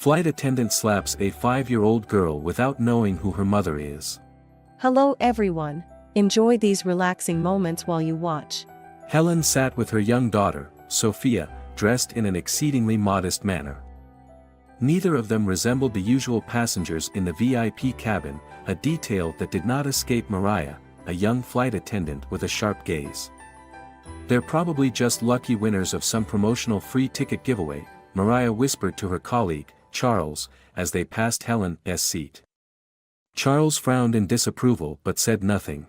Flight attendant slaps a 5-year-old girl without knowing who her mother is. Hello everyone. Enjoy these relaxing moments while you watch. Helen sat with her young daughter, Sophia, dressed in an exceedingly modest manner. Neither of them resembled the usual passengers in the VIP cabin, a detail that did not escape Mariah, a young flight attendant with a sharp gaze. "They're probably just lucky winners of some promotional free ticket giveaway," Mariah whispered to her colleague, Charles, as they passed Helen's seat. Charles frowned in disapproval but said nothing.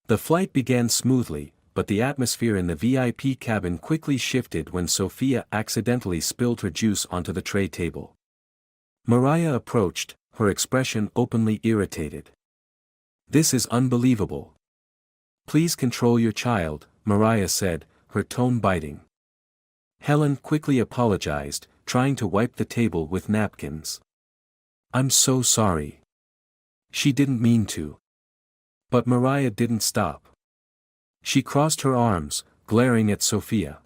The flight began smoothly, but the atmosphere in the VIP cabin quickly shifted when Sophia accidentally spilled her juice onto the tray table. Mariah approached, her expression openly irritated. "This is unbelievable. Please control your child," Mariah said, her tone biting. Helen quickly apologized, trying to wipe the table with napkins. "I'm so sorry. She didn't mean to." But Mariah didn't stop. She crossed her arms, glaring at Sophia.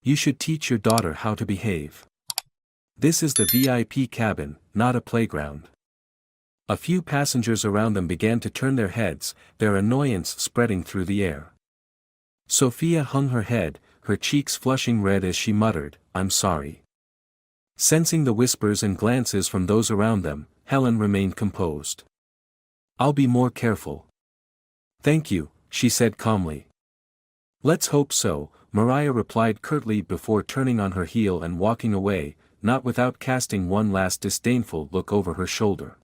"You should teach your daughter how to behave. This is the VIP cabin, not a playground." A few passengers around them began to turn their heads, their annoyance spreading through the air. Sophia hung her head, her cheeks flushing red as she muttered, "I'm sorry." Sensing the whispers and glances from those around them, Helen remained composed. "I'll be more careful." "Thank you," she said calmly. "Let's hope so," Mariah replied curtly before turning on her heel and walking away, not without casting one last disdainful look over her shoulder.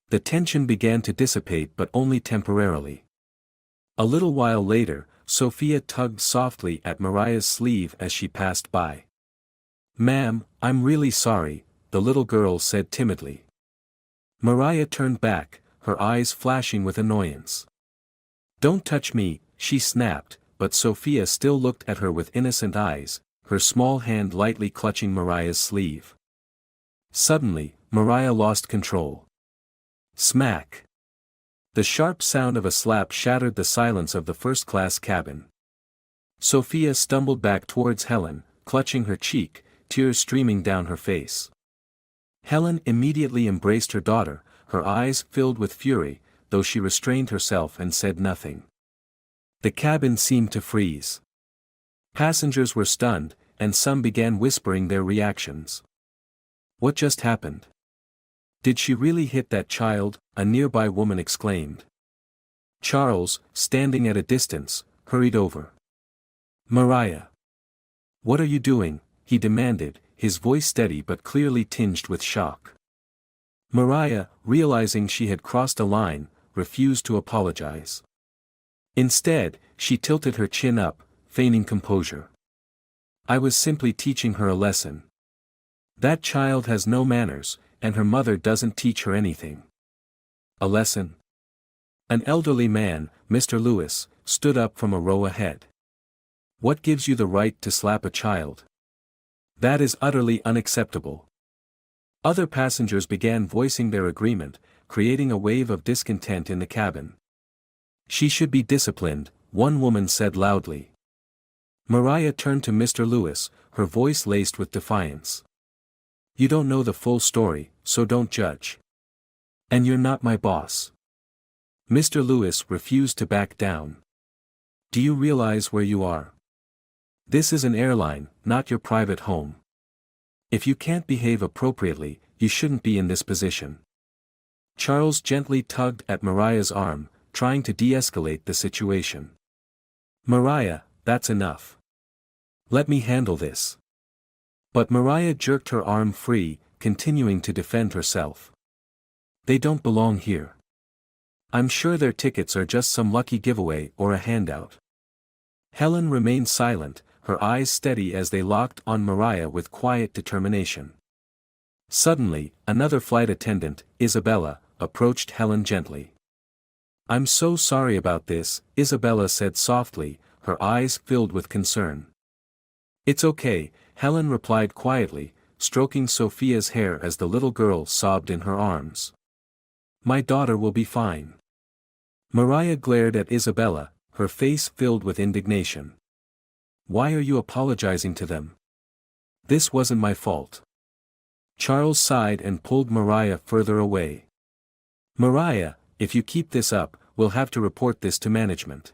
The tension began to dissipate but only temporarily. A little while later, Sophia tugged softly at Mariah's sleeve as she passed by. "Ma'am, I'm really sorry," the little girl said timidly. Mariah turned back, her eyes flashing with annoyance. "Don't touch me," she snapped, but Sophia still looked at her with innocent eyes, her small hand lightly clutching Mariah's sleeve. Suddenly, Mariah lost control. Smack! The sharp sound of a slap shattered the silence of the first-class cabin. Sophia stumbled back towards Helen, clutching her cheek, tears streaming down her face. Helen immediately embraced her daughter, her eyes filled with fury, though she restrained herself and said nothing. The cabin seemed to freeze. Passengers were stunned, and some began whispering their reactions. "What just happened? Did she really hit that child?" a nearby woman exclaimed. Charles, standing at a distance, hurried over. "Mariah! What are you doing?" he demanded, his voice steady but clearly tinged with shock. Mariah, realizing she had crossed a line, refused to apologize. Instead, she tilted her chin up, feigning composure. "I was simply teaching her a lesson. That child has no manners, and her mother doesn't teach her anything." "A lesson?" An elderly man, Mr. Lewis, stood up from a row ahead. "What gives you the right to slap a child? That is utterly unacceptable." Other passengers began voicing their agreement, creating a wave of discontent in the cabin. "She should be disciplined," one woman said loudly. Mariah turned to Mr. Lewis, her voice laced with defiance. "You don't know the full story, so don't judge. And you're not my boss." Mr. Lewis refused to back down. "Do you realize where you are? This is an airline, not your private home. If you can't behave appropriately, you shouldn't be in this position." Charles gently tugged at Mariah's arm, trying to de-escalate the situation. "Mariah, that's enough. Let me handle this." But Mariah jerked her arm free, continuing to defend herself. "They don't belong here. I'm sure their tickets are just some lucky giveaway or a handout." Helen remained silent, her eyes steady as they locked on Mariah with quiet determination. Suddenly, another flight attendant, Isabella, approached Helen gently. "I'm so sorry about this," Isabella said softly, her eyes filled with concern. "It's okay," Helen replied quietly, stroking Sophia's hair as the little girl sobbed in her arms. "My daughter will be fine." Mariah glared at Isabella, her face filled with indignation. "Why are you apologizing to them? This wasn't my fault." Charles sighed and pulled Mariah further away. Mariah, if you keep this up, we'll have to report this to management.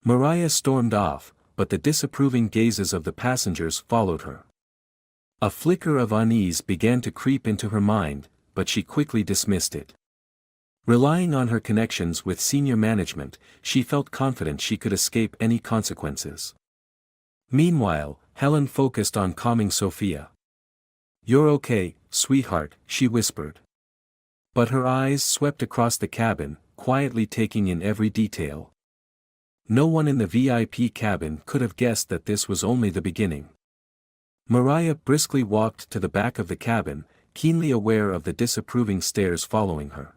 Mariah stormed off, but the disapproving gazes of the passengers followed her. A flicker of unease began to creep into her mind, but she quickly dismissed it. Relying on her connections with senior management, she felt confident she could escape any consequences. Meanwhile, Helen focused on calming Sophia. "You're okay, sweetheart," she whispered. But her eyes swept across the cabin, quietly taking in every detail. No one in the VIP cabin could have guessed that this was only the beginning. Mariah briskly walked to the back of the cabin, keenly aware of the disapproving stares following her.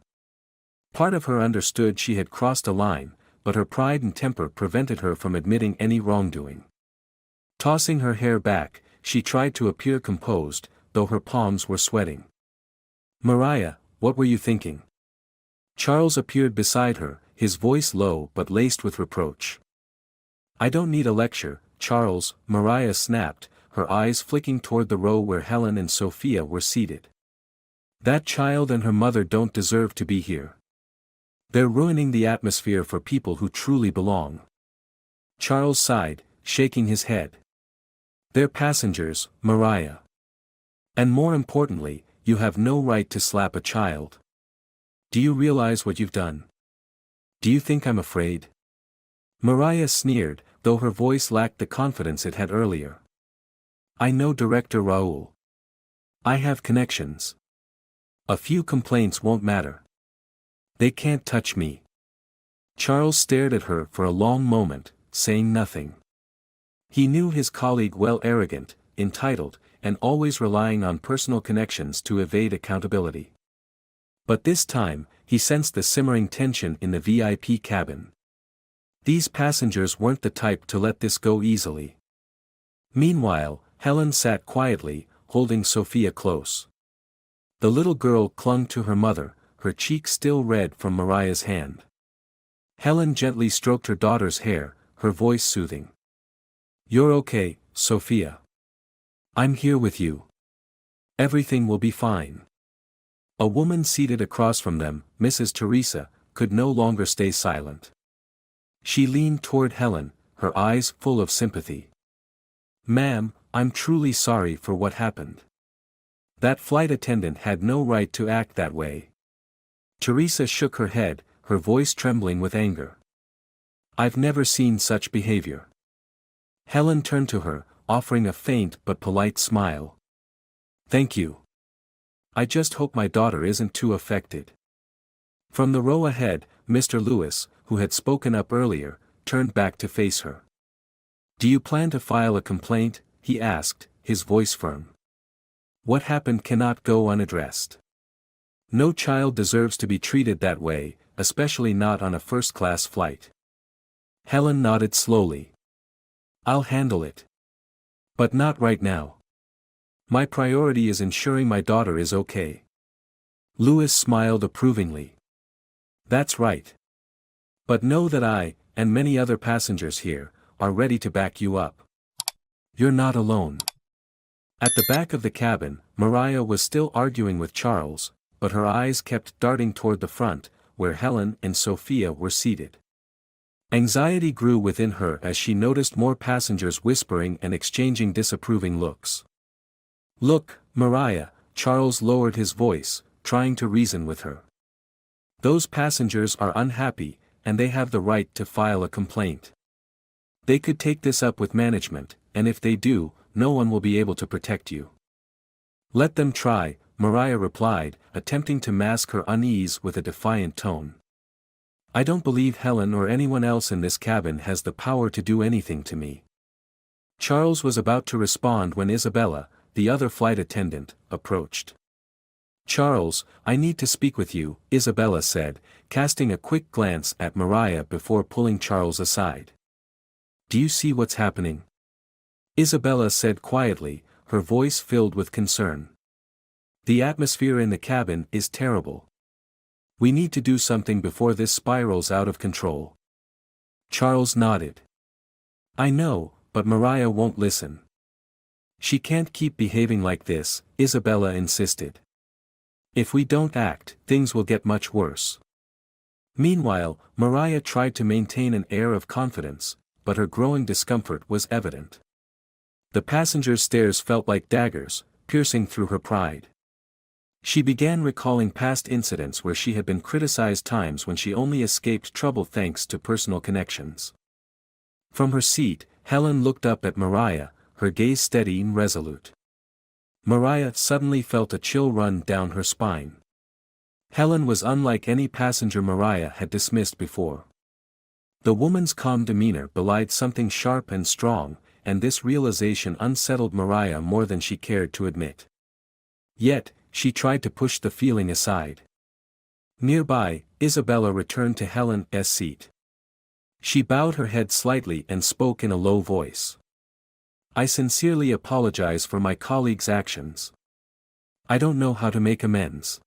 Part of her understood she had crossed a line, but her pride and temper prevented her from admitting any wrongdoing. Tossing her hair back, she tried to appear composed, though her palms were sweating. "Mariah, what were you thinking?" Charles appeared beside her, his voice low but laced with reproach. "I don't need a lecture, Charles," Mariah snapped, her eyes flicking toward the row where Helen and Sophia were seated. "That child and her mother don't deserve to be here. They're ruining the atmosphere for people who truly belong." Charles sighed, shaking his head. "They're passengers, Mariah. And more importantly, you have no right to slap a child. Do you realize what you've done? Do you think I'm afraid?" Mariah sneered, though her voice lacked the confidence it had earlier. "I know Director Raoul. I have connections. A few complaints won't matter. They can't touch me." Charles stared at her for a long moment, saying nothing. He knew his colleague well, arrogant, entitled, and always relying on personal connections to evade accountability. But this time, he sensed the simmering tension in the VIP cabin. These passengers weren't the type to let this go easily. Meanwhile, Helen sat quietly, holding Sophia close. The little girl clung to her mother, her cheek still red from Mariah's hand. Helen gently stroked her daughter's hair, her voice soothing. "You're okay, Sophia. I'm here with you. Everything will be fine." A woman seated across from them, Mrs. Teresa, could no longer stay silent. She leaned toward Helen, her eyes full of sympathy. "Ma'am, I'm truly sorry for what happened. That flight attendant had no right to act that way." Teresa shook her head, her voice trembling with anger. "I've never seen such behavior." Helen turned to her, offering a faint but polite smile. "Thank you. I just hope my daughter isn't too affected." From the row ahead, Mr. Lewis, who had spoken up earlier, turned back to face her. "Do you plan to file a complaint?" he asked, his voice firm. "What happened cannot go unaddressed. No child deserves to be treated that way, especially not on a first-class flight." Helen nodded slowly. "I'll handle it. But not right now. My priority is ensuring my daughter is okay." Lewis smiled approvingly. "That's right. But know that I, and many other passengers here, are ready to back you up. You're not alone." At the back of the cabin, Mariah was still arguing with Charles, but her eyes kept darting toward the front, where Helen and Sophia were seated. Anxiety grew within her as she noticed more passengers whispering and exchanging disapproving looks. "Look, Mariah," Charles lowered his voice, trying to reason with her. "Those passengers are unhappy, and they have the right to file a complaint. They could take this up with management, and if they do, no one will be able to protect you." "Let them try," Mariah replied, attempting to mask her unease with a defiant tone. "I don't believe Helen or anyone else in this cabin has the power to do anything to me." Charles was about to respond when Isabella, the other flight attendant, approached. "Charles, I need to speak with you," Isabella said, casting a quick glance at Mariah before pulling Charles aside. "Do you see what's happening?" Isabella said quietly, her voice filled with concern. "The atmosphere in the cabin is terrible. We need to do something before this spirals out of control." Charles nodded. "I know, but Mariah won't listen. She can't keep behaving like this, Isabella insisted. If we don't act, things will get much worse. Meanwhile, Mariah tried to maintain an air of confidence, but her growing discomfort was evident. The passenger's stares felt like daggers, piercing through her pride. She began recalling past incidents where she had been criticized, times when she only escaped trouble thanks to personal connections. From her seat, Helen looked up at Mariah, her gaze steady and resolute. Mariah suddenly felt a chill run down her spine. Helen was unlike any passenger Mariah had dismissed before. The woman's calm demeanor belied something sharp and strong, and this realization unsettled Mariah more than she cared to admit. Yet, she tried to push the feeling aside. Nearby, Isabella returned to Helen's seat. She bowed her head slightly and spoke in a low voice. I sincerely apologize for my colleague's actions. I don't know how to make amends.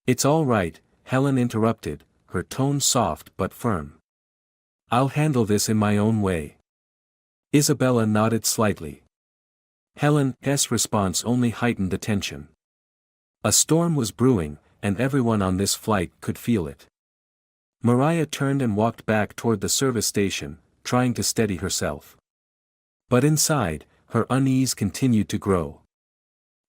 It's all right, Helen interrupted, her tone soft but firm. I'll handle this in my own way. Isabella nodded slightly. Helen's response only heightened the tension. A storm was brewing, and everyone on this flight could feel it. Mariah turned and walked back toward the service station, trying to steady herself. But inside, her unease continued to grow.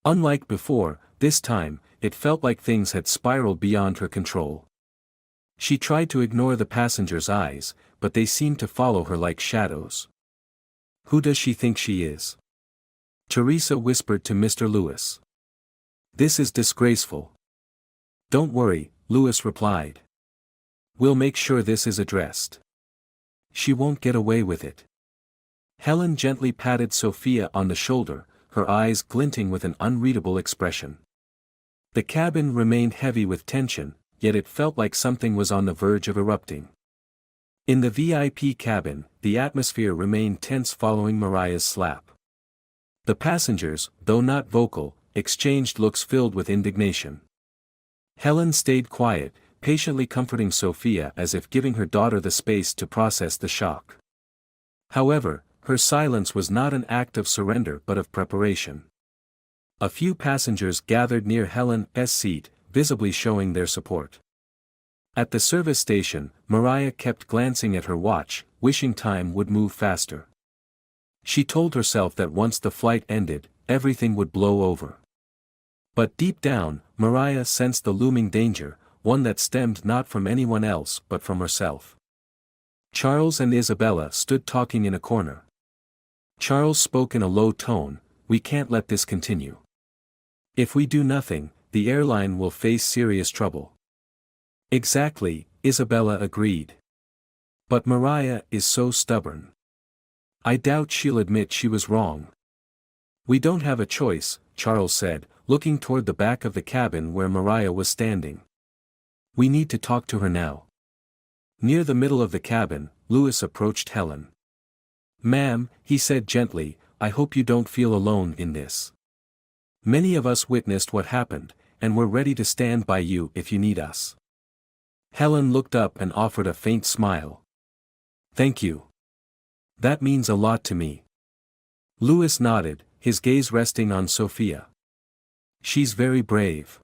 Unlike before, this time, it felt like things had spiraled beyond her control. She tried to ignore the passengers' eyes, but they seemed to follow her like shadows. Who does she think she is? Teresa whispered to Mr. Lewis. This is disgraceful. Don't worry, Lewis replied. We'll make sure this is addressed. She won't get away with it. Helen gently patted Sophia on the shoulder, her eyes glinting with an unreadable expression. The cabin remained heavy with tension, yet it felt like something was on the verge of erupting. In the VIP cabin, the atmosphere remained tense following Mariah's slap. The passengers, though not vocal, exchanged looks filled with indignation. Helen stayed quiet, patiently comforting Sophia as if giving her daughter the space to process the shock. However, her silence was not an act of surrender but of preparation. A few passengers gathered near Helen's seat, visibly showing their support. At the service station, Mariah kept glancing at her watch, wishing time would move faster. She told herself that once the flight ended, everything would blow over. But deep down, Mariah sensed the looming danger, one that stemmed not from anyone else but from herself. Charles and Isabella stood talking in a corner. Charles spoke in a low tone, "We can't let this continue. If we do nothing, the airline will face serious trouble." Exactly, Isabella agreed. But Mariah is so stubborn. I doubt she'll admit she was wrong. We don't have a choice, Charles said, looking toward the back of the cabin where Mariah was standing. We need to talk to her now. Near the middle of the cabin, Lewis approached Helen. Ma'am, he said gently, I hope you don't feel alone in this. Many of us witnessed what happened, and we're ready to stand by you if you need us. Helen looked up and offered a faint smile. Thank you. That means a lot to me. Lewis nodded, his gaze resting on Sophia. She's very brave.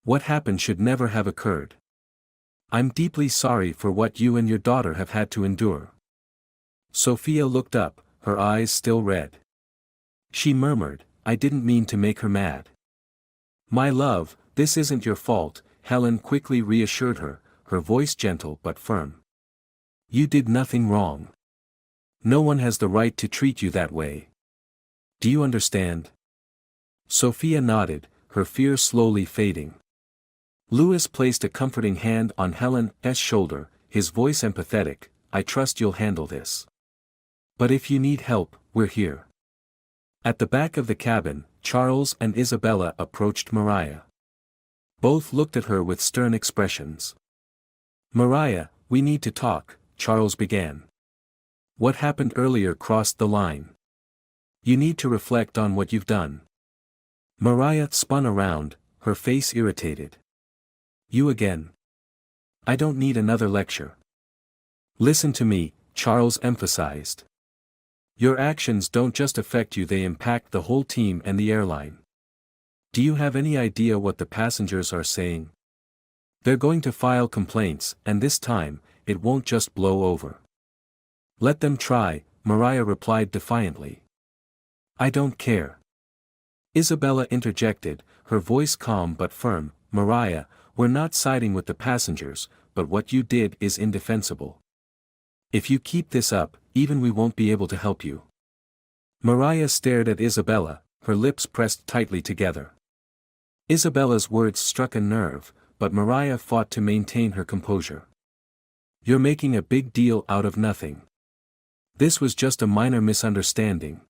What happened should never have occurred. I'm deeply sorry for what you and your daughter have had to endure. Sophia looked up, her eyes still red. She murmured, I didn't mean to make her mad. My love, this isn't your fault, Helen quickly reassured her, her voice gentle but firm. You did nothing wrong. No one has the right to treat you that way. Do you understand? Sophia nodded, her fear slowly fading. Lewis placed a comforting hand on Helen's shoulder, his voice empathetic, I trust you'll handle this. But if you need help, we're here. At the back of the cabin, Charles and Isabella approached Mariah. Both looked at her with stern expressions. Mariah, we need to talk, Charles began. What happened earlier crossed the line. You need to reflect on what you've done. Mariah spun around, her face irritated. You again. I don't need another lecture. Listen to me, Charles emphasized. Your actions don't just affect you, they impact the whole team and the airline. Do you have any idea what the passengers are saying? They're going to file complaints, and this time, it won't just blow over. Let them try, Mariah replied defiantly. I don't care. Isabella interjected, her voice calm but firm. Mariah, we're not siding with the passengers, but what you did is indefensible. If you keep this up, even we won't be able to help you. Mariah stared at Isabella, her lips pressed tightly together. Isabella's words struck a nerve, but Mariah fought to maintain her composure. You're making a big deal out of nothing. This was just a minor misunderstanding.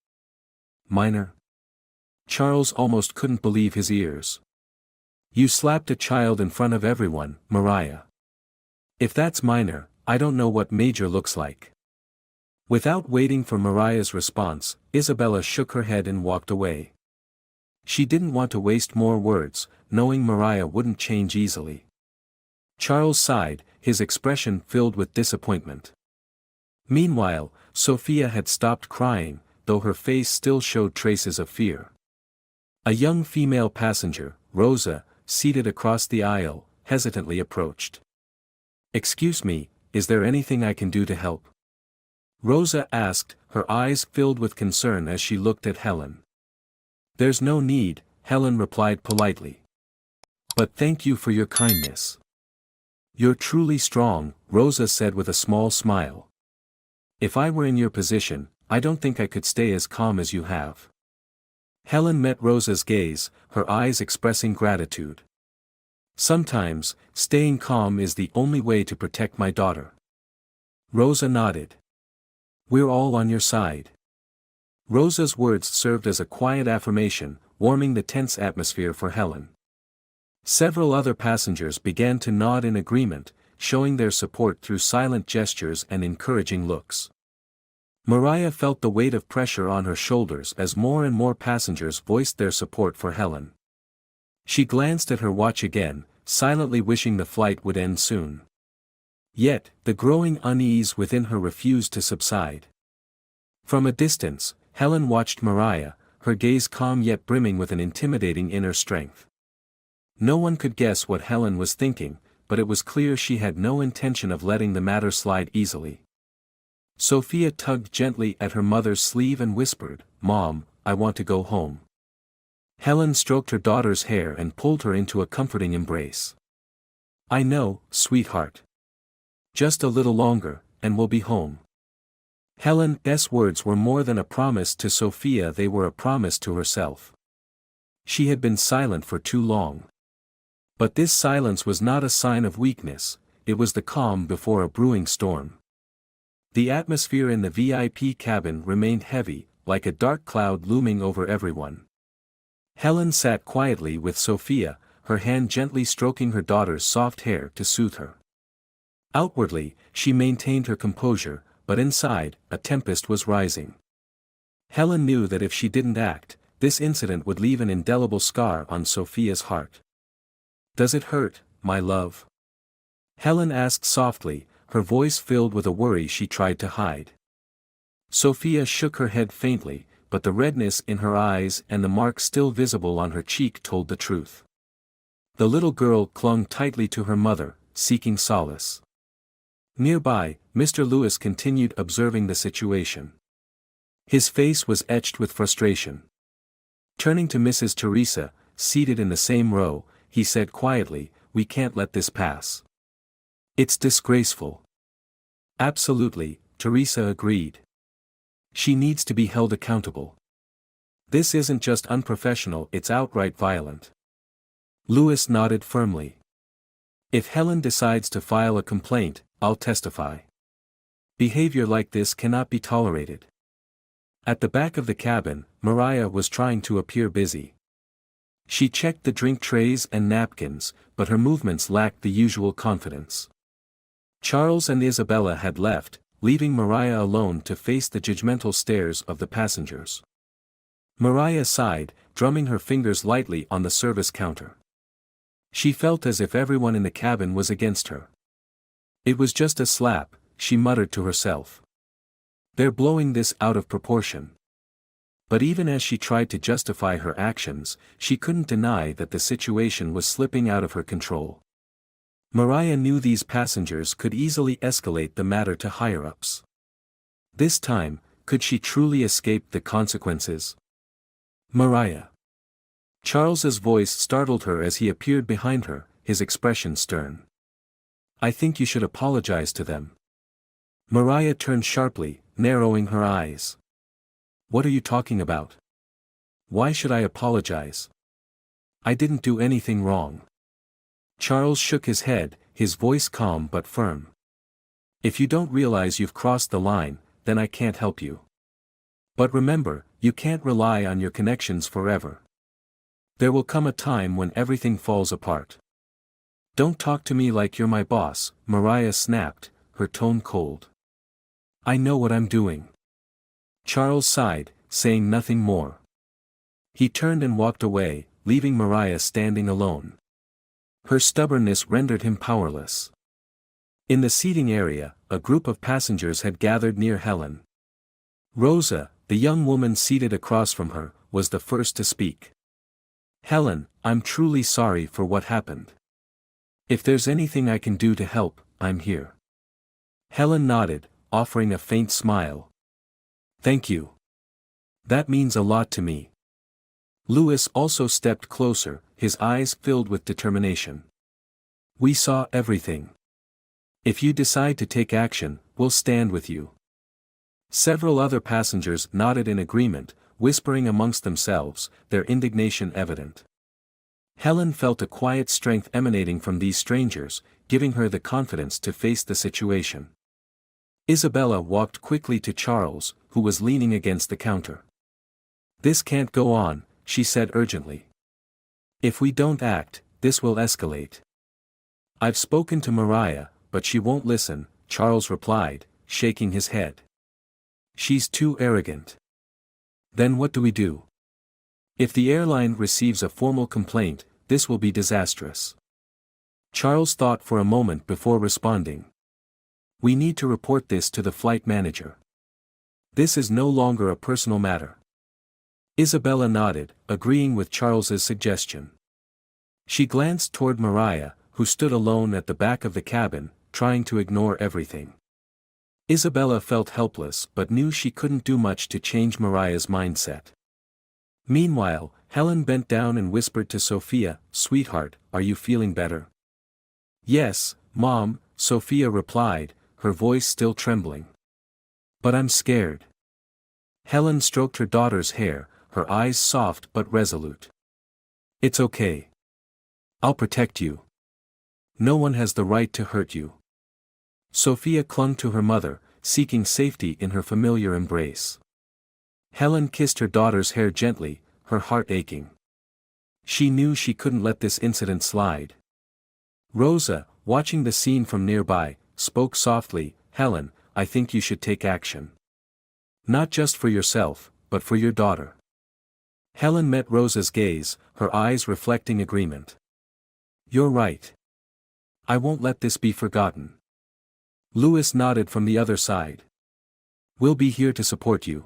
Minor? Charles almost couldn't believe his ears. You slapped a child in front of everyone, Mariah. If that's minor, I don't know what major looks like. Without waiting for Mariah's response, Isabella shook her head and walked away. She didn't want to waste more words, knowing Mariah wouldn't change easily. Charles sighed, his expression filled with disappointment. Meanwhile, Sophia had stopped crying, though her face still showed traces of fear. A young female passenger, Rosa, seated across the aisle, hesitantly approached. Excuse me, is there anything I can do to help? Rosa asked, her eyes filled with concern as she looked at Helen. There's no need, Helen replied politely. But thank you for your kindness. You're truly strong, Rosa said with a small smile. If I were in your position, I don't think I could stay as calm as you have. Helen met Rosa's gaze, her eyes expressing gratitude. Sometimes, staying calm is the only way to protect my daughter. Rosa nodded. We're all on your side. Rosa's words served as a quiet affirmation, warming the tense atmosphere for Helen. Several other passengers began to nod in agreement, showing their support through silent gestures and encouraging looks. Mariah felt the weight of pressure on her shoulders as more and more passengers voiced their support for Helen. She glanced at her watch again, silently wishing the flight would end soon. Yet, the growing unease within her refused to subside. From a distance, Helen watched Mariah, her gaze calm yet brimming with an intimidating inner strength. No one could guess what Helen was thinking, but it was clear she had no intention of letting the matter slide easily. Sophia tugged gently at her mother's sleeve and whispered, Mom, I want to go home. Helen stroked her daughter's hair and pulled her into a comforting embrace. I know, sweetheart. Just a little longer, and we'll be home. Helen's words were more than a promise to Sophia, they were a promise to herself. She had been silent for too long. But this silence was not a sign of weakness, it was the calm before a brewing storm. The atmosphere in the VIP cabin remained heavy, like a dark cloud looming over everyone. Helen sat quietly with Sophia, her hand gently stroking her daughter's soft hair to soothe her. Outwardly, she maintained her composure, but inside, a tempest was rising. Helen knew that if she didn't act, this incident would leave an indelible scar on Sophia's heart. Does it hurt, my love? Helen asked softly, her voice filled with a worry she tried to hide. Sophia shook her head faintly, but the redness in her eyes and the mark still visible on her cheek told the truth. The little girl clung tightly to her mother, seeking solace. Nearby, Mr. Lewis continued observing the situation. His face was etched with frustration. Turning to Mrs. Teresa, seated in the same row, he said quietly, We can't let this pass. It's disgraceful. Absolutely, Teresa agreed. She needs to be held accountable. This isn't just unprofessional, it's outright violent. Lewis nodded firmly. If Helen decides to file a complaint, I'll testify. Behavior like this cannot be tolerated. At the back of the cabin, Mariah was trying to appear busy. She checked the drink trays and napkins, but her movements lacked the usual confidence. Charles and Isabella had left, leaving Mariah alone to face the judgmental stares of the passengers. Mariah sighed, drumming her fingers lightly on the service counter. She felt as if everyone in the cabin was against her. It was just a slap, she muttered to herself. They're blowing this out of proportion. But even as she tried to justify her actions, she couldn't deny that the situation was slipping out of her control. Mariah knew these passengers could easily escalate the matter to higher-ups. This time, could she truly escape the consequences? Mariah. Charles's voice startled her as he appeared behind her, his expression stern. I think you should apologize to them. Mariah turned sharply, narrowing her eyes. What are you talking about? Why should I apologize? I didn't do anything wrong. Charles shook his head, his voice calm but firm. If you don't realize you've crossed the line, then I can't help you. But remember, you can't rely on your connections forever. There will come a time when everything falls apart. Don't talk to me like you're my boss, Mariah snapped, her tone cold. I know what I'm doing. Charles sighed, saying nothing more. He turned and walked away, leaving Mariah standing alone. Her stubbornness rendered him powerless. In the seating area, a group of passengers had gathered near Helen. Rosa, the young woman seated across from her, was the first to speak. Helen, I'm truly sorry for what happened. If there's anything I can do to help, I'm here. Helen nodded, offering a faint smile. Thank you. That means a lot to me. Louis also stepped closer, his eyes filled with determination. We saw everything. If you decide to take action, we'll stand with you. Several other passengers nodded in agreement, whispering amongst themselves, their indignation evident. Helen felt a quiet strength emanating from these strangers, giving her the confidence to face the situation. Isabella walked quickly to Charles, who was leaning against the counter. This can't go on, she said urgently. If we don't act, this will escalate. I've spoken to Mariah, but she won't listen, Charles replied, shaking his head. She's too arrogant. Then what do we do? If the airline receives a formal complaint, this will be disastrous. Charles thought for a moment before responding. We need to report this to the flight manager. This is no longer a personal matter. Isabella nodded, agreeing with Charles's suggestion. She glanced toward Mariah, who stood alone at the back of the cabin, trying to ignore everything. Isabella felt helpless but knew she couldn't do much to change Mariah's mindset. Meanwhile, Helen bent down and whispered to Sophia, Sweetheart, are you feeling better? Yes, Mom, Sophia replied, her voice still trembling. But I'm scared. Helen stroked her daughter's hair, her eyes soft but resolute. It's okay. I'll protect you. No one has the right to hurt you. Sophia clung to her mother, seeking safety in her familiar embrace. Helen kissed her daughter's hair gently, her heart aching. She knew she couldn't let this incident slide. Rosa, watching the scene from nearby, spoke softly, Helen, I think you should take action. Not just for yourself, but for your daughter. Helen met Rosa's gaze, her eyes reflecting agreement. You're right. I won't let this be forgotten. Louis nodded from the other side. We'll be here to support you.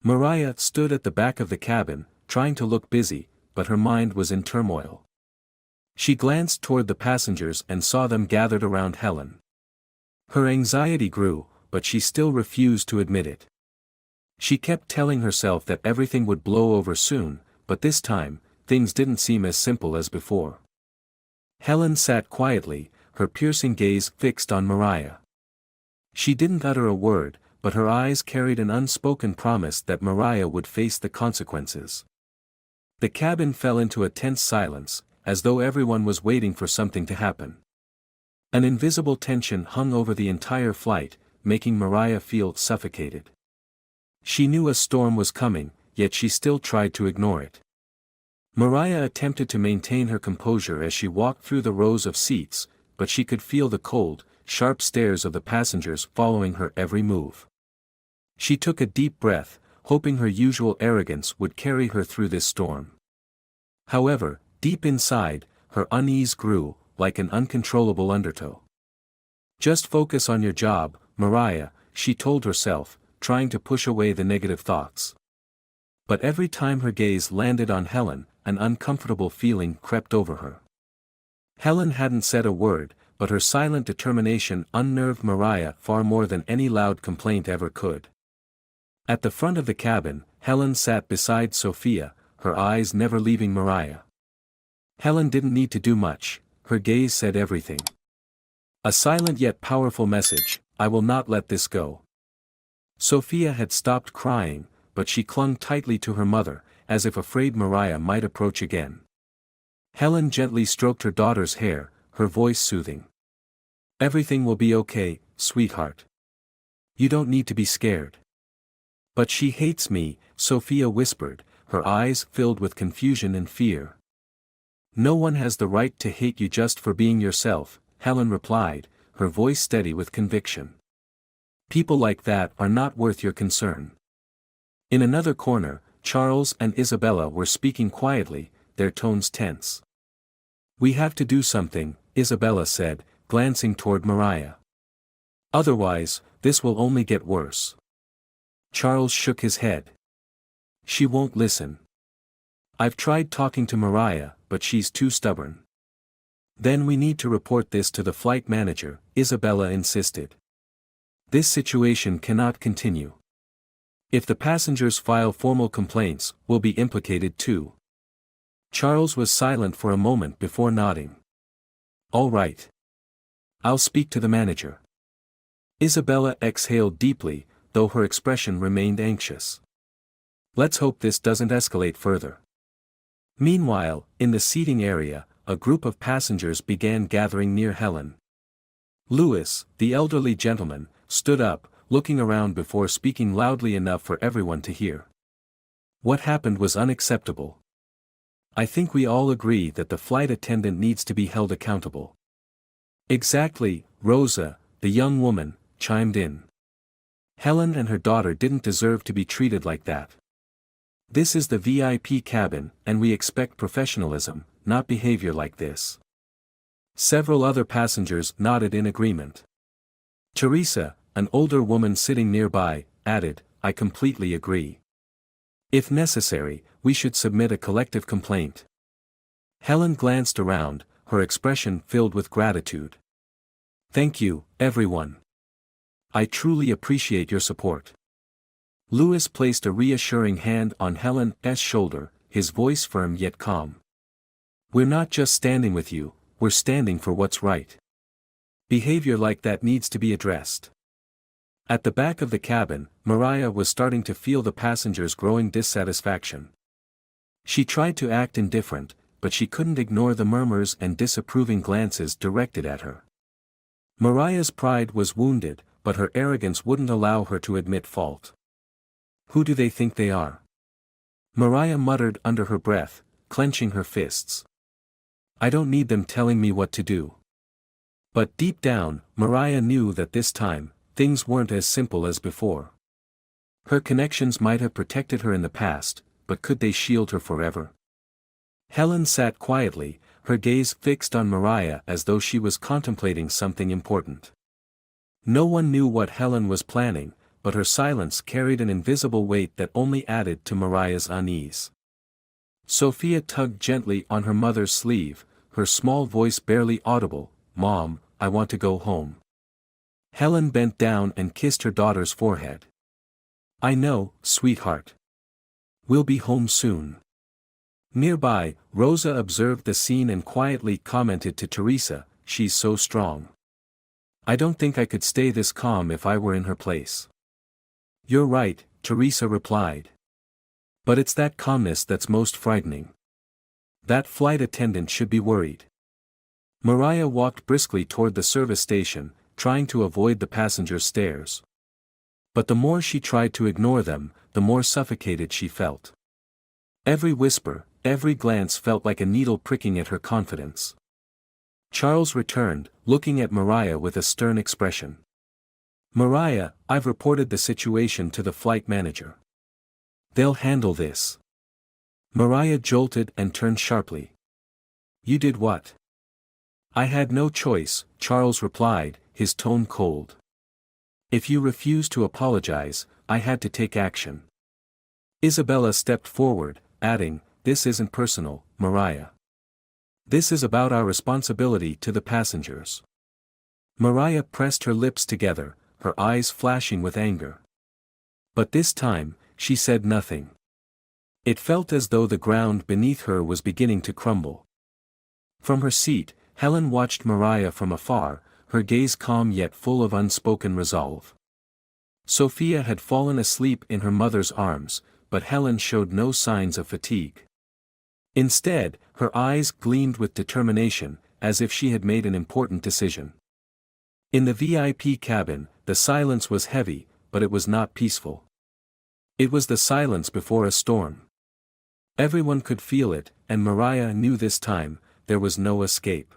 Mariah stood at the back of the cabin, trying to look busy, but her mind was in turmoil. She glanced toward the passengers and saw them gathered around Helen. Her anxiety grew, but she still refused to admit it. She kept telling herself that everything would blow over soon, but this time, things didn't seem as simple as before. Helen sat quietly, her piercing gaze fixed on Mariah. She didn't utter a word, but her eyes carried an unspoken promise that Mariah would face the consequences. The cabin fell into a tense silence, as though everyone was waiting for something to happen. An invisible tension hung over the entire flight, making Mariah feel suffocated. She knew a storm was coming, yet she still tried to ignore it. Mariah attempted to maintain her composure as she walked through the rows of seats, but she could feel the cold, sharp stares of the passengers following her every move. She took a deep breath, hoping her usual arrogance would carry her through this storm. However, deep inside, her unease grew, like an uncontrollable undertow. Just focus on your job, Mariah, she told herself, trying to push away the negative thoughts. But every time her gaze landed on Helen, an uncomfortable feeling crept over her. Helen hadn't said a word, but her silent determination unnerved Mariah far more than any loud complaint ever could. At the front of the cabin, Helen sat beside Sophia, her eyes never leaving Mariah. Helen didn't need to do much, her gaze said everything. A silent yet powerful message: I will not let this go. Sophia had stopped crying, but she clung tightly to her mother, as if afraid Mariah might approach again. Helen gently stroked her daughter's hair, her voice soothing. Everything will be okay, sweetheart. You don't need to be scared. But she hates me, Sophia whispered, her eyes filled with confusion and fear. No one has the right to hate you just for being yourself, Helen replied, her voice steady with conviction. People like that are not worth your concern. In another corner, Charles and Isabella were speaking quietly, their tones tense. We have to do something, Isabella said, glancing toward Mariah. Otherwise, this will only get worse. Charles shook his head. She won't listen. I've tried talking to Mariah, but she's too stubborn. Then we need to report this to the flight manager, Isabella insisted. This situation cannot continue. If the passengers file formal complaints, we'll be implicated too. Charles was silent for a moment before nodding. All right. I'll speak to the manager. Isabella exhaled deeply, though her expression remained anxious. Let's hope this doesn't escalate further. Meanwhile, in the seating area, a group of passengers began gathering near Helen. Louis, the elderly gentleman, stood up, looking around before speaking loudly enough for everyone to hear. What happened was unacceptable. I think we all agree that the flight attendant needs to be held accountable. Exactly, Rosa, the young woman, chimed in. Helen and her daughter didn't deserve to be treated like that. This is the VIP cabin, and we expect professionalism, not behavior like this. Several other passengers nodded in agreement. Teresa, an older woman sitting nearby, added, I completely agree. If necessary, we should submit a collective complaint. Helen glanced around, her expression filled with gratitude. Thank you, everyone. I truly appreciate your support. Louis placed a reassuring hand on Helen's shoulder, his voice firm yet calm. We're not just standing with you, we're standing for what's right. Behavior like that needs to be addressed. At the back of the cabin, Mariah was starting to feel the passengers' growing dissatisfaction. She tried to act indifferent, but she couldn't ignore the murmurs and disapproving glances directed at her. Mariah's pride was wounded, but her arrogance wouldn't allow her to admit fault. Who do they think they are? Mariah muttered under her breath, clenching her fists. I don't need them telling me what to do. But deep down, Mariah knew that this time, things weren't as simple as before. Her connections might have protected her in the past, but could they shield her forever? Helen sat quietly, her gaze fixed on Mariah as though she was contemplating something important. No one knew what Helen was planning, but her silence carried an invisible weight that only added to Mariah's unease. Sophia tugged gently on her mother's sleeve, her small voice barely audible, Mom, I want to go home. Helen bent down and kissed her daughter's forehead. I know, sweetheart. We'll be home soon. Nearby, Rosa observed the scene and quietly commented to Teresa, she's so strong. I don't think I could stay this calm if I were in her place. You're right, Teresa replied. But it's that calmness that's most frightening. That flight attendant should be worried. Mariah walked briskly toward the service station, trying to avoid the passengers' stares. But the more she tried to ignore them, the more suffocated she felt. Every whisper, every glance felt like a needle pricking at her confidence. Charles returned, looking at Mariah with a stern expression. Mariah, I've reported the situation to the flight manager. They'll handle this. Mariah jolted and turned sharply. You did what? I had no choice, Charles replied, his tone cold. If you refuse to apologize, I had to take action. Isabella stepped forward, adding, "This isn't personal, Mariah. This is about our responsibility to the passengers." Mariah pressed her lips together, her eyes flashing with anger. But this time, she said nothing. It felt as though the ground beneath her was beginning to crumble. From her seat, Helen watched Mariah from afar, her gaze calm yet full of unspoken resolve. Sophia had fallen asleep in her mother's arms, but Helen showed no signs of fatigue. Instead, her eyes gleamed with determination, as if she had made an important decision. In the VIP cabin, the silence was heavy, but it was not peaceful. It was the silence before a storm. Everyone could feel it, and Mariah knew this time, there was no escape.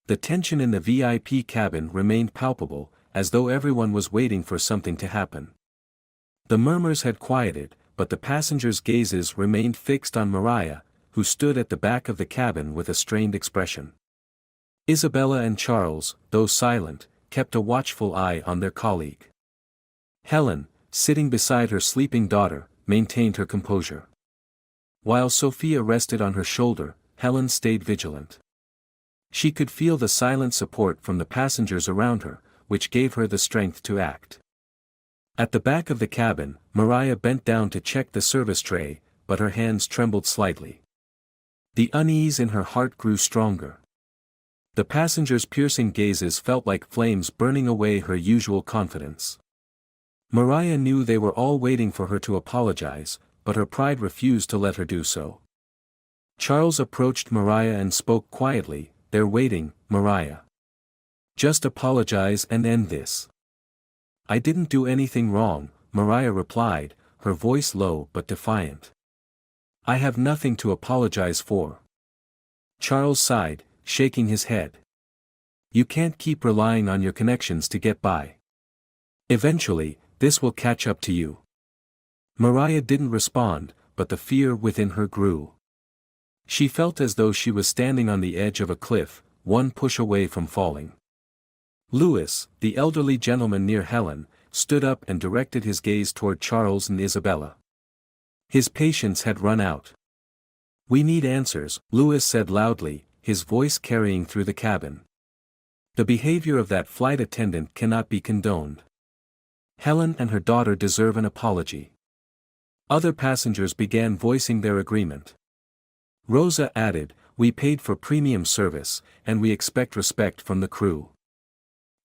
The tension in the VIP cabin remained palpable, as though everyone was waiting for something to happen. The murmurs had quieted, but the passengers' gazes remained fixed on Mariah, who stood at the back of the cabin with a strained expression. Isabella and Charles, though silent, kept a watchful eye on their colleague. Helen, sitting beside her sleeping daughter, maintained her composure. While Sophia rested on her shoulder, Helen stayed vigilant. She could feel the silent support from the passengers around her, which gave her the strength to act. At the back of the cabin, Mariah bent down to check the service tray, but her hands trembled slightly. The unease in her heart grew stronger. The passengers' piercing gazes felt like flames burning away her usual confidence. Mariah knew they were all waiting for her to apologize, but her pride refused to let her do so. Charles approached Mariah and spoke quietly, "They're waiting, Mariah. Just apologize and end this." "I didn't do anything wrong," Mariah replied, her voice low but defiant. "I have nothing to apologize for." Charles sighed, shaking his head. "You can't keep relying on your connections to get by. Eventually, this will catch up to you." Mariah didn't respond, but the fear within her grew. She felt as though she was standing on the edge of a cliff, one push away from falling. Louis, the elderly gentleman near Helen, stood up and directed his gaze toward Charles and Isabella. His patience had run out. "We need answers," Louis said loudly, his voice carrying through the cabin. "The behavior of that flight attendant cannot be condoned. Helen and her daughter deserve an apology." Other passengers began voicing their agreement. Rosa added, "We paid for premium service, and we expect respect from the crew."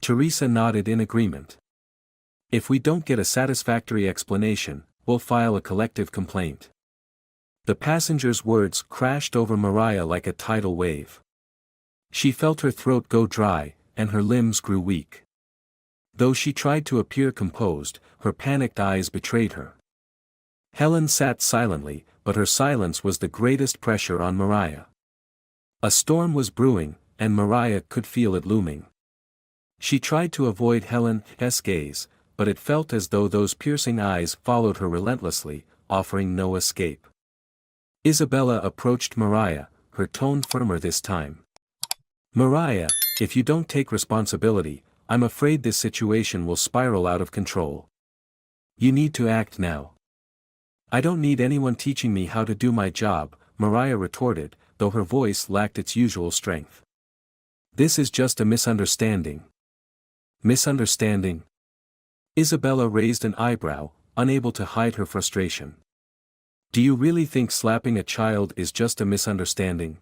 Teresa nodded in agreement. "If we don't get a satisfactory explanation, we'll file a collective complaint." The passengers' words crashed over Mariah like a tidal wave. She felt her throat go dry, and her limbs grew weak. Though she tried to appear composed, her panicked eyes betrayed her. Helen sat silently, but her silence was the greatest pressure on Mariah. A storm was brewing, and Mariah could feel it looming. She tried to avoid Helen's gaze, but it felt as though those piercing eyes followed her relentlessly, offering no escape. Isabella approached Mariah, her tone firmer this time. "Mariah, if you don't take responsibility, I'm afraid this situation will spiral out of control. You need to act now." "I don't need anyone teaching me how to do my job," Mariah retorted, though her voice lacked its usual strength. "This is just a misunderstanding." "Misunderstanding?" Isabella raised an eyebrow, unable to hide her frustration. "Do you really think slapping a child is just a misunderstanding?"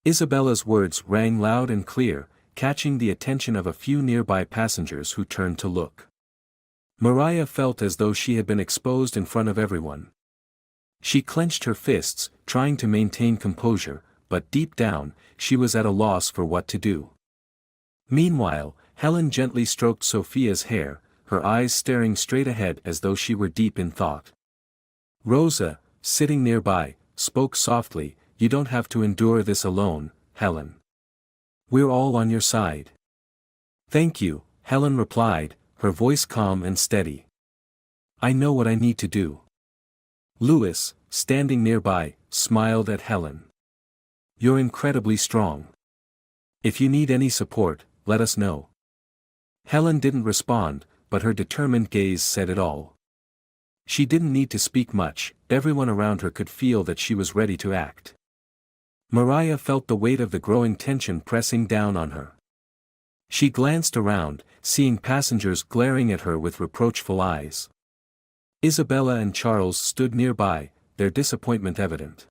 Isabella's words rang loud and clear, catching the attention of a few nearby passengers who turned to look. Mariah felt as though she had been exposed in front of everyone. She clenched her fists, trying to maintain composure, but deep down, she was at a loss for what to do. Meanwhile, Helen gently stroked Sophia's hair, her eyes staring straight ahead as though she were deep in thought. Rosa, sitting nearby, spoke softly, "You don't have to endure this alone, Helen. We're all on your side." "Thank you," Helen replied, her voice calm and steady. "I know what I need to do." Louis, standing nearby, smiled at Helen. "You're incredibly strong. If you need any support, let us know." Helen didn't respond, but her determined gaze said it all. She didn't need to speak much, everyone around her could feel that she was ready to act. Mariah felt the weight of the growing tension pressing down on her. She glanced around, seeing passengers glaring at her with reproachful eyes. Isabella and Charles stood nearby, their disappointment evident.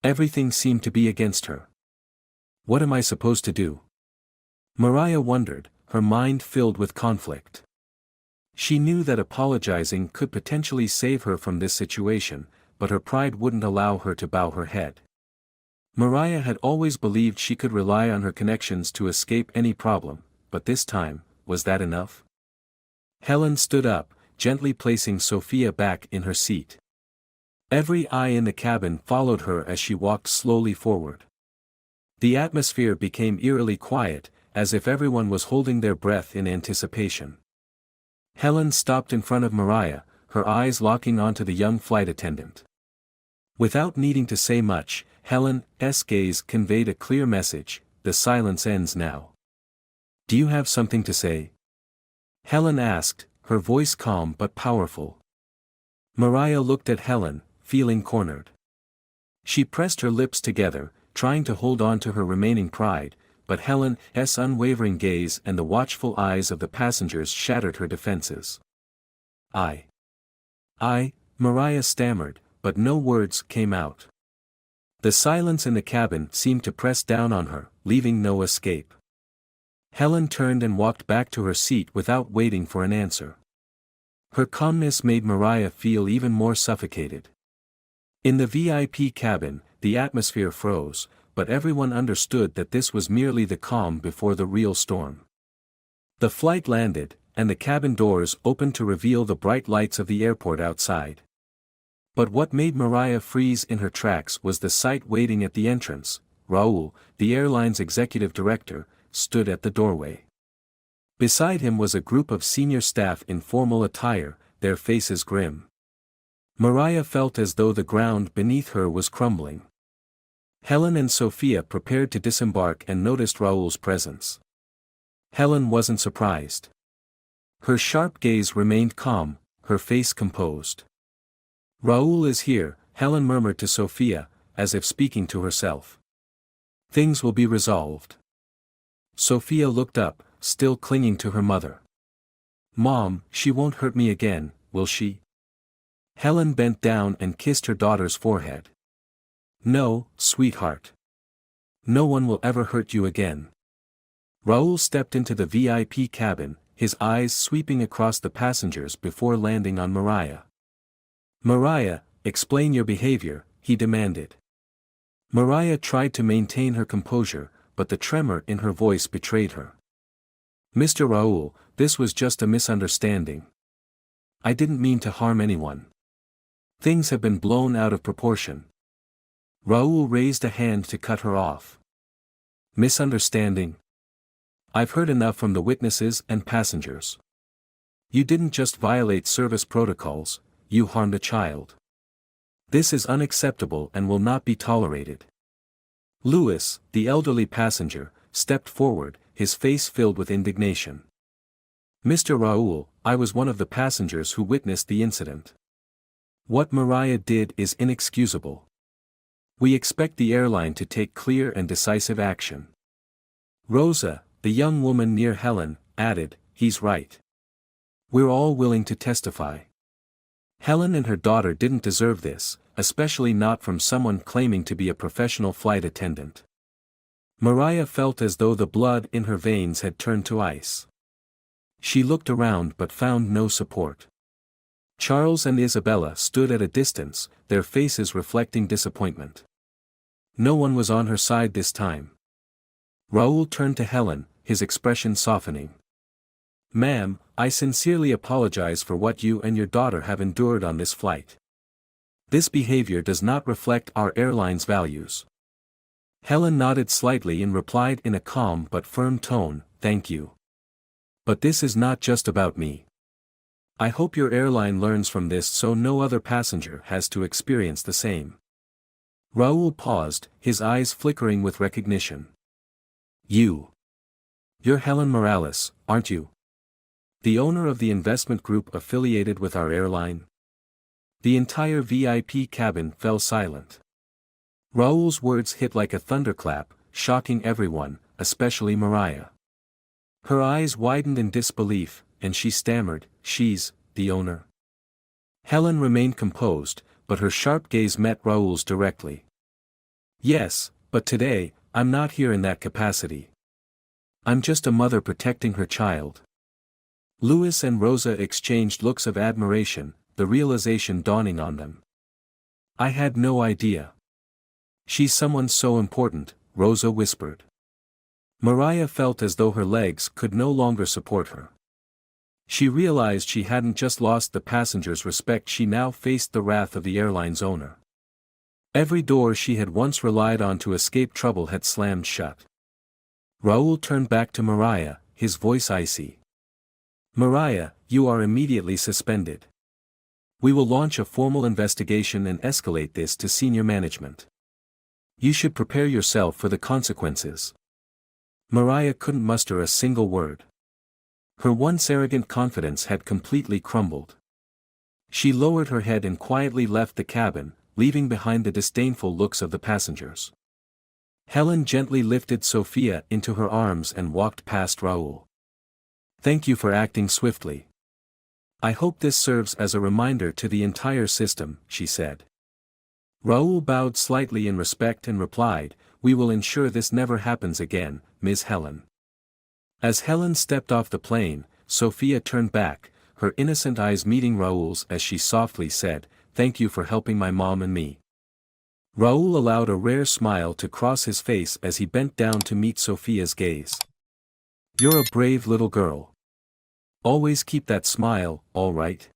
Everything seemed to be against her. What am I supposed to do? Mariah wondered, her mind filled with conflict. She knew that apologizing could potentially save her from this situation, but her pride wouldn't allow her to bow her head. Mariah had always believed she could rely on her connections to escape any problem, but this time, was that enough? Helen stood up, gently placing Sophia back in her seat. Every eye in the cabin followed her as she walked slowly forward. The atmosphere became eerily quiet, as if everyone was holding their breath in anticipation. Helen stopped in front of Mariah, her eyes locking onto the young flight attendant. Without needing to say much, Helen's gaze conveyed a clear message: the silence ends now. Do you have something to say? Helen asked, her voice calm but powerful. Mariah looked at Helen, feeling cornered. She pressed her lips together, trying to hold on to her remaining pride, but Helen's unwavering gaze and the watchful eyes of the passengers shattered her defenses. I, Mariah stammered, but no words came out. The silence in the cabin seemed to press down on her, leaving no escape. Helen turned and walked back to her seat without waiting for an answer. Her calmness made Mariah feel even more suffocated. In the VIP cabin, the atmosphere froze, but everyone understood that this was merely the calm before the real storm. The flight landed, and the cabin doors opened to reveal the bright lights of the airport outside. But what made Mariah freeze in her tracks was the sight waiting at the entrance. Raoul, the airline's executive director, stood at the doorway. Beside him was a group of senior staff in formal attire, their faces grim. Mariah felt as though the ground beneath her was crumbling. Helen and Sophia prepared to disembark and noticed Raoul's presence. Helen wasn't surprised. Her sharp gaze remained calm, her face composed. Raoul is here, Helen murmured to Sophia, as if speaking to herself. Things will be resolved. Sophia looked up, still clinging to her mother. Mom, she won't hurt me again, will she? Helen bent down and kissed her daughter's forehead. No, sweetheart. No one will ever hurt you again. Raoul stepped into the VIP cabin, his eyes sweeping across the passengers before landing on Mariah. Mariah, explain your behavior, he demanded. Mariah tried to maintain her composure, but the tremor in her voice betrayed her. Mr. Raoul, this was just a misunderstanding. I didn't mean to harm anyone. Things have been blown out of proportion. Raoul raised a hand to cut her off. Misunderstanding? I've heard enough from the witnesses and passengers. You didn't just violate service protocols, you harmed a child. This is unacceptable and will not be tolerated. Louis, the elderly passenger, stepped forward, his face filled with indignation. Mr. Raoul, I was one of the passengers who witnessed the incident. What Mariah did is inexcusable. We expect the airline to take clear and decisive action. Rosa, the young woman near Helen, added, he's right. We're all willing to testify. Helen and her daughter didn't deserve this, especially not from someone claiming to be a professional flight attendant. Mariah felt as though the blood in her veins had turned to ice. She looked around but found no support. Charles and Isabella stood at a distance, their faces reflecting disappointment. No one was on her side this time. Raoul turned to Helen, his expression softening. Ma'am, I sincerely apologize for what you and your daughter have endured on this flight. This behavior does not reflect our airline's values. Helen nodded slightly and replied in a calm but firm tone, thank you. But this is not just about me. I hope your airline learns from this so no other passenger has to experience the same. Raoul paused, his eyes flickering with recognition. You're Helen Morales, aren't you? The owner of the investment group affiliated with our airline? The entire VIP cabin fell silent. Raoul's words hit like a thunderclap, shocking everyone, especially Mariah. Her eyes widened in disbelief, and she stammered, "She's the owner." Helen remained composed, but her sharp gaze met Raoul's directly. "Yes, but today, I'm not here in that capacity. I'm just a mother protecting her child." Louis and Rosa exchanged looks of admiration, the realization dawning on them. "I had no idea. She's someone so important," Rosa whispered. Mariah felt as though her legs could no longer support her. She realized she hadn't just lost the passengers' respect, she now faced the wrath of the airline's owner. Every door she had once relied on to escape trouble had slammed shut. Raoul turned back to Mariah, his voice icy. "Mariah, you are immediately suspended. We will launch a formal investigation and escalate this to senior management. You should prepare yourself for the consequences." Mariah couldn't muster a single word. Her once arrogant confidence had completely crumbled. She lowered her head and quietly left the cabin, leaving behind the disdainful looks of the passengers. Helen gently lifted Sophia into her arms and walked past Raoul. "Thank you for acting swiftly. I hope this serves as a reminder to the entire system," she said. Raoul bowed slightly in respect and replied, "We will ensure this never happens again, Ms. Helen." As Helen stepped off the plane, Sophia turned back, her innocent eyes meeting Raoul's as she softly said, "Thank you for helping my mom and me." Raoul allowed a rare smile to cross his face as he bent down to meet Sophia's gaze. "You're a brave little girl. Always keep that smile, all right?"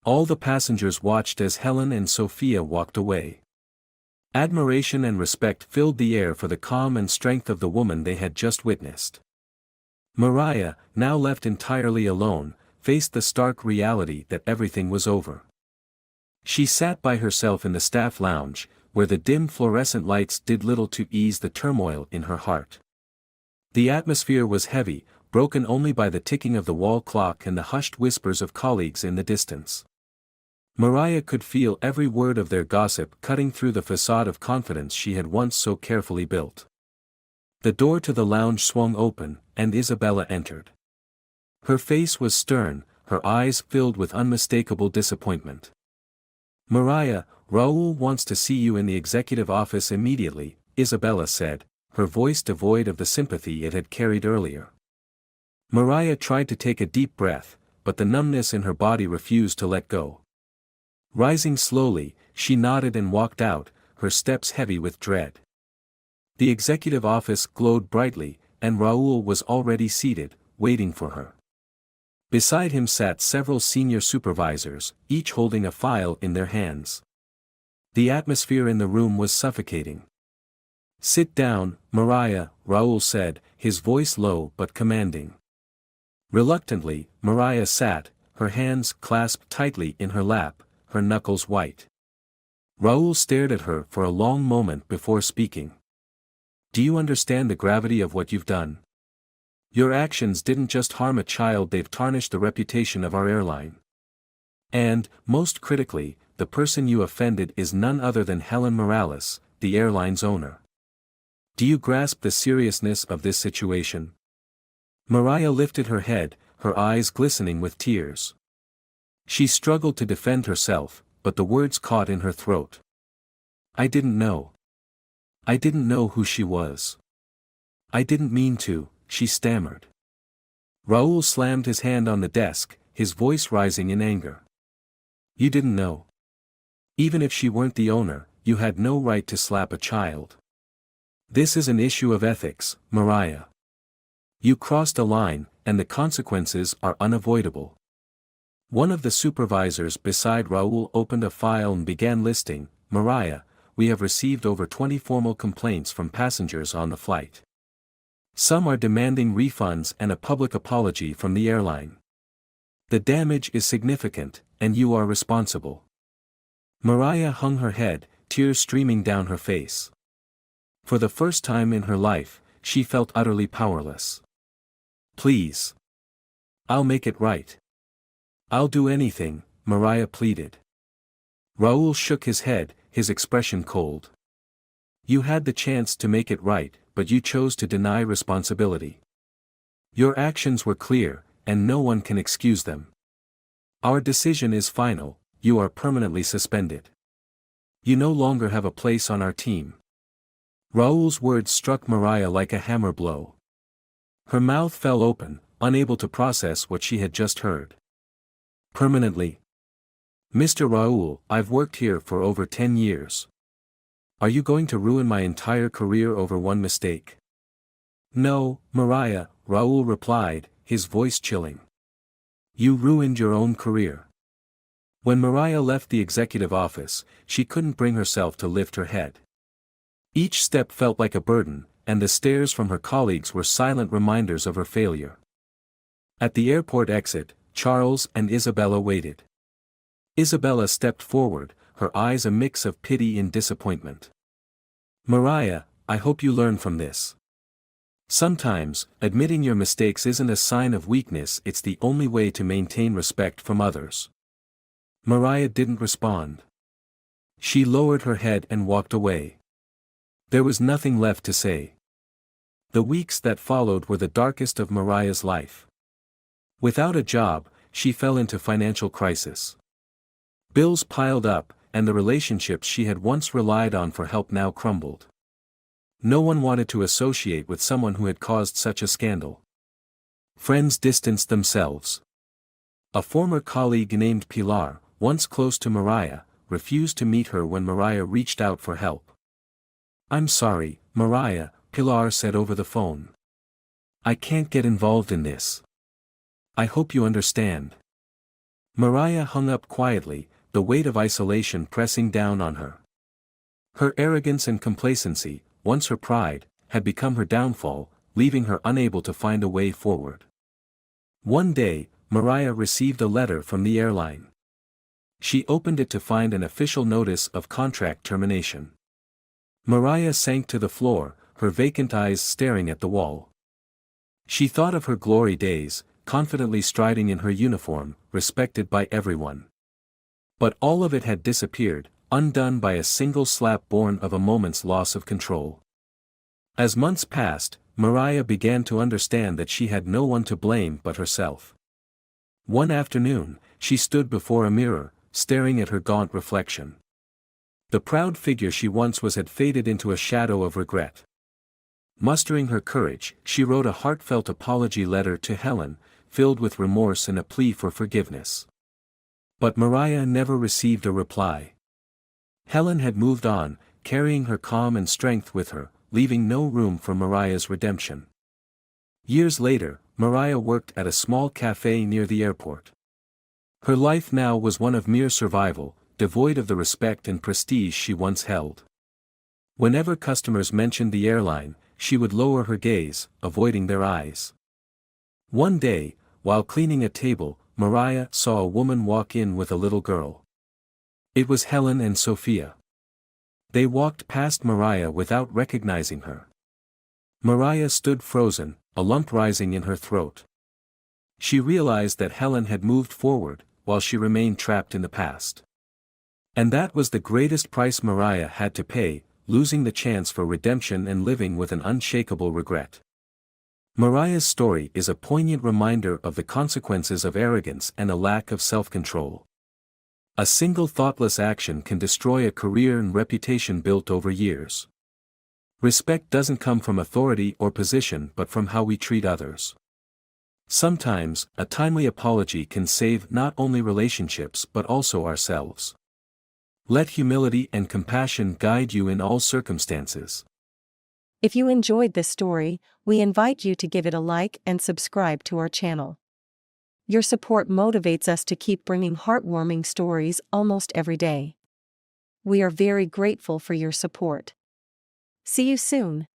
All the passengers watched as Helen and Sophia walked away. Admiration and respect filled the air for the calm and strength of the woman they had just witnessed. Mariah, now left entirely alone, faced the stark reality that everything was over. She sat by herself in the staff lounge, where the dim fluorescent lights did little to ease the turmoil in her heart. The atmosphere was heavy, broken only by the ticking of the wall clock and the hushed whispers of colleagues in the distance. Mariah could feel every word of their gossip cutting through the facade of confidence she had once so carefully built. The door to the lounge swung open, and Isabella entered. Her face was stern, her eyes filled with unmistakable disappointment. "Mariah, Raoul wants to see you in the executive office immediately," Isabella said, her voice devoid of the sympathy it had carried earlier. Mariah tried to take a deep breath, but the numbness in her body refused to let go. Rising slowly, she nodded and walked out, her steps heavy with dread. The executive office glowed brightly, and Raoul was already seated, waiting for her. Beside him sat several senior supervisors, each holding a file in their hands. The atmosphere in the room was suffocating. "Sit down, Mariah," Raoul said, his voice low but commanding. Reluctantly, Mariah sat, her hands clasped tightly in her lap, her knuckles white. Raoul stared at her for a long moment before speaking. "Do you understand the gravity of what you've done? Your actions didn't just harm a child, they've tarnished the reputation of our airline. And, most critically, the person you offended is none other than Helen Morales, the airline's owner. Do you grasp the seriousness of this situation?" Mariah lifted her head, her eyes glistening with tears. She struggled to defend herself, but the words caught in her throat. "I didn't know. I didn't know who she was. I didn't mean to," she stammered. Raoul slammed his hand on the desk, his voice rising in anger. "You didn't know. Even if she weren't the owner, you had no right to slap a child. This is an issue of ethics, Mariah. You crossed a line, and the consequences are unavoidable." One of the supervisors beside Raoul opened a file and began listing, "Mariah, we have received over 20 formal complaints from passengers on the flight. Some are demanding refunds and a public apology from the airline. The damage is significant, and you are responsible." Mariah hung her head, tears streaming down her face. For the first time in her life, she felt utterly powerless. "Please. I'll make it right. I'll do anything," Mariah pleaded. Raoul shook his head, his expression cold. You had the chance to make it right, but you chose to deny responsibility. Your actions were clear, and no one can excuse them. Our decision is final, you are permanently suspended. You no longer have a place on our team. Raoul's words struck Mariah like a hammer blow. Her mouth fell open, unable to process what she had just heard. Permanently? Mr. Raoul, I've worked here for over 10 years. Are you going to ruin my entire career over one mistake? No, Mariah, Raoul replied, his voice chilling. You ruined your own career. When Mariah left the executive office, she couldn't bring herself to lift her head. Each step felt like a burden, and the stares from her colleagues were silent reminders of her failure. At the airport exit, Charles and Isabella waited. Isabella stepped forward, her eyes a mix of pity and disappointment. Mariah, I hope you learn from this. Sometimes, admitting your mistakes isn't a sign of weakness, it's the only way to maintain respect from others. Mariah didn't respond. She lowered her head and walked away. There was nothing left to say. The weeks that followed were the darkest of Mariah's life. Without a job, she fell into financial crisis. Bills piled up, and the relationships she had once relied on for help now crumbled. No one wanted to associate with someone who had caused such a scandal. Friends distanced themselves. A former colleague named Pilar, once close to Mariah, refused to meet her when Mariah reached out for help. I'm sorry, Mariah, Pilar said over the phone. I can't get involved in this. I hope you understand. Mariah hung up quietly, the weight of isolation pressing down on her. Her arrogance and complacency, once her pride, had become her downfall, leaving her unable to find a way forward. One day, Mariah received a letter from the airline. She opened it to find an official notice of contract termination. Mariah sank to the floor, her vacant eyes staring at the wall. She thought of her glory days, confidently striding in her uniform, respected by everyone. But all of it had disappeared, undone by a single slap born of a moment's loss of control. As months passed, Mariah began to understand that she had no one to blame but herself. One afternoon, she stood before a mirror, staring at her gaunt reflection. The proud figure she once was had faded into a shadow of regret. Mustering her courage, she wrote a heartfelt apology letter to Helen, filled with remorse and a plea for forgiveness. But Mariah never received a reply. Helen had moved on, carrying her calm and strength with her, leaving no room for Mariah's redemption. Years later, Mariah worked at a small cafe near the airport. Her life now was one of mere survival, devoid of the respect and prestige she once held. Whenever customers mentioned the airline, she would lower her gaze, avoiding their eyes. One day, while cleaning a table, Mariah saw a woman walk in with a little girl. It was Helen and Sophia. They walked past Mariah without recognizing her. Mariah stood frozen, a lump rising in her throat. She realized that Helen had moved forward, while she remained trapped in the past. And that was the greatest price Mariah had to pay, losing the chance for redemption and living with an unshakable regret. Mariah's story is a poignant reminder of the consequences of arrogance and a lack of self-control. A single thoughtless action can destroy a career and reputation built over years. Respect doesn't come from authority or position but from how we treat others. Sometimes, a timely apology can save not only relationships but also ourselves. Let humility and compassion guide you in all circumstances. If you enjoyed this story, we invite you to give it a like and subscribe to our channel. Your support motivates us to keep bringing heartwarming stories almost every day. We are very grateful for your support. See you soon.